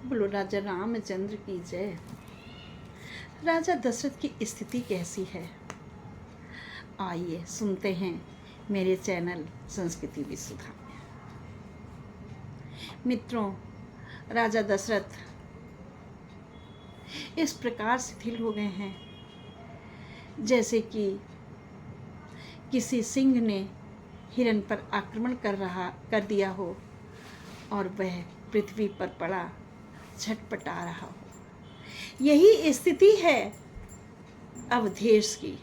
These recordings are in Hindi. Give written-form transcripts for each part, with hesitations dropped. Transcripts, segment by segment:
बोलो राजा रामचंद्र की जय। राजा दशरथ की स्थिति कैसी है, आइए सुनते हैं मेरे चैनल संस्कृति विसुधा में। मित्रों, राजा दशरथ इस प्रकार शिथिल हो गए हैं जैसे कि किसी सिंह ने हिरण पर आक्रमण कर दिया हो और वह पृथ्वी पर पड़ा झटपटा रहा हो। यही स्थिति है अवधेश की।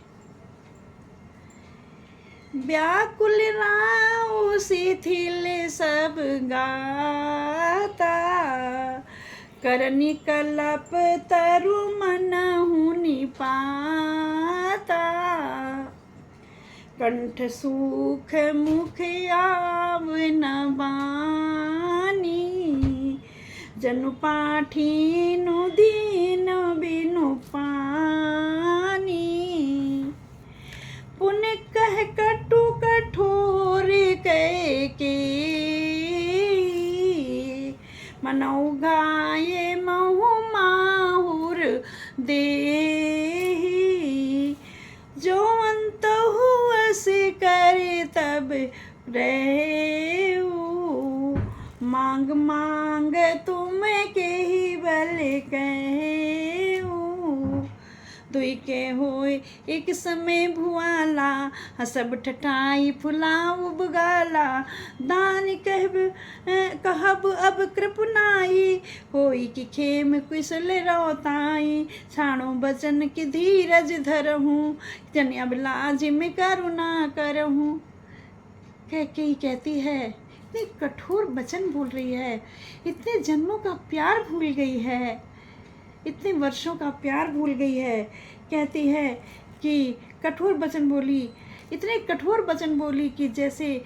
व्याकुल राव शिथिल सब गाता, करनी कलप तरु मनहु निपाता, कंठ सूख मुख आव न बानी, जनु पाठीनु दीन बिनु पानी, पुण्य कह कटु कठोर कह के, मनौ गाये महु माहुर देहि, जो अंत हुअस करे तब रहेऊ, मांग मांग तुम के ही बल कहू, दुई के होय एक समय भुआला, हसब ठठाई फुलाऊ बुगाला, दान कहब अब कृपनाई, होई कि खेम कुशल रोताई, छाणो बचन की धीरज धरहूँ, जन अब लाज में करुणा करहूँ। कैकेयी कहती है, इतने कठोर वचन बोल रही है, इतने जन्मों का प्यार भूल गई है, इतने वर्षों का प्यार भूल गई है। कहती है कि कठोर वचन बोली, इतने कठोर वचन बोली कि जैसे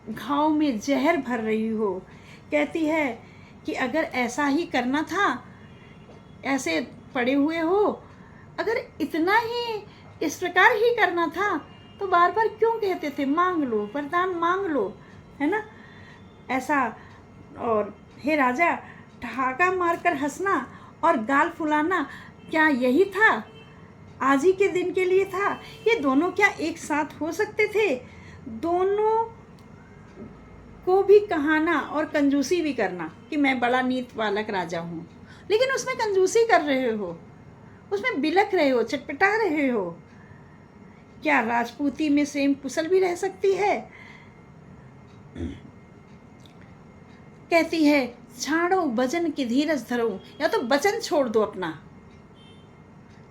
घाव में जहर भर रही हो। कहती है कि अगर ऐसा ही करना था, ऐसे पड़े हुए हो, अगर इतना ही इस प्रकार ही करना था तो बार बार क्यों कहते थे मांग लो, वरदान मांग लो, है ना ऐसा। और हे राजा, ठहाका मारकर हंसना और गाल फुलाना क्या यही था, आज ही के दिन के लिए था? ये दोनों क्या एक साथ हो सकते थे? दोनों को भी कहाना और कंजूसी भी करना कि मैं बड़ा नीत बालक राजा हूँ, लेकिन उसमें कंजूसी कर रहे हो, उसमें बिलख रहे हो, चटपटा रहे हो। क्या राजपूती में प्रेम कुशल भी रह सकती है? कहती है, छाड़ो वचन की धीरज धरो, या तो वचन छोड़ दो अपना,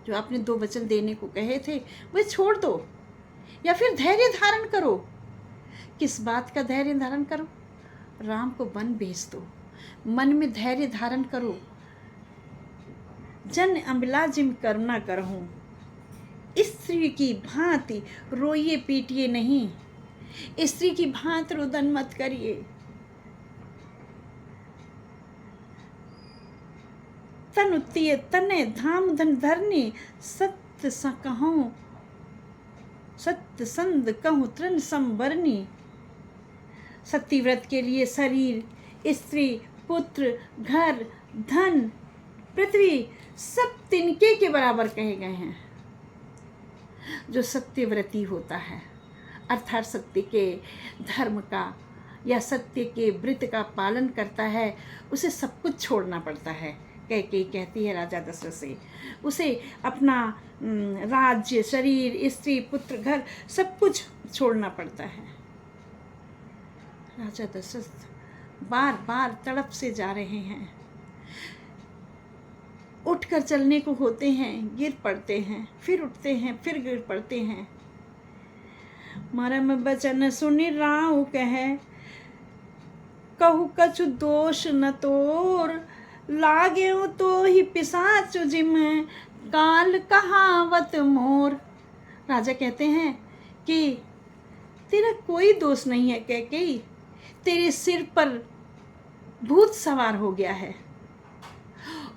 जो आपने 2 वचन देने को कहे थे वह छोड़ दो, या फिर धैर्य धारण करो। किस बात का धैर्य धारण करो? राम को वन भेज दो, मन में धैर्य धारण करो। जन अम्बिला जिम करुणा करहूँ, स्त्री की भांति रोइए पीटिए नहीं, स्त्री की भांति रुदन मत करिए। तनुतिय तने धाम धन धरनी, सत्य स कहूँ सत्य संद कहूँ तृण संवरनी। सत्यव्रत के लिए शरीर, स्त्री, पुत्र, घर, धन, पृथ्वी सब तिनके के बराबर कहे गए हैं। जो सत्यव्रती होता है, अर्थात सत्य के धर्म का या सत्य के व्रत का पालन करता है, उसे सब कुछ छोड़ना पड़ता है। कैकेयी कहती है राजा दशरथ से, उसे अपना राज्य, शरीर, स्त्री, पुत्र, घर सब कुछ छोड़ना पड़ता है। राजा दशरथ बार बार तड़प से जा रहे हैं, उठकर चलने को होते हैं, गिर पड़ते हैं, फिर उठते हैं, फिर गिर पड़ते हैं। मरम बचन सुनि राउ कहे, कहु कछु दोष न तोर, लागे तो ही पिशाच जिम काल कहावत मोर। राजा कहते हैं कि तेरा कोई दोष नहीं है कैकेयी, तेरे सिर पर भूत सवार हो गया है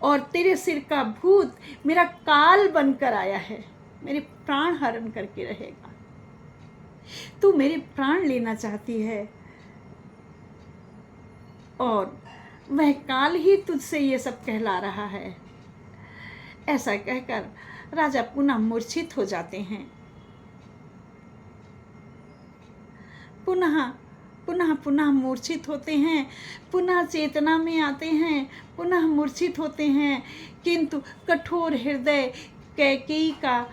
और तेरे सिर का भूत मेरा काल बनकर आया है, मेरे प्राण हरण करके रहेगा। तू मेरे प्राण लेना चाहती है और वह काल ही तुझसे ये सब कहला रहा है। ऐसा कहकर राजा पुनः मूर्छित हो जाते हैं। पुनः पुनः पुनः मूर्छित होते हैं, पुनः चेतना में आते हैं, पुनः मूर्छित होते हैं, किंतु कठोर हृदय कैकेयी का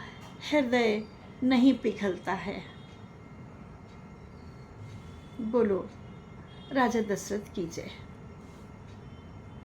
हृदय नहीं पिघलता है। बोलो राजा दशरथ की जय।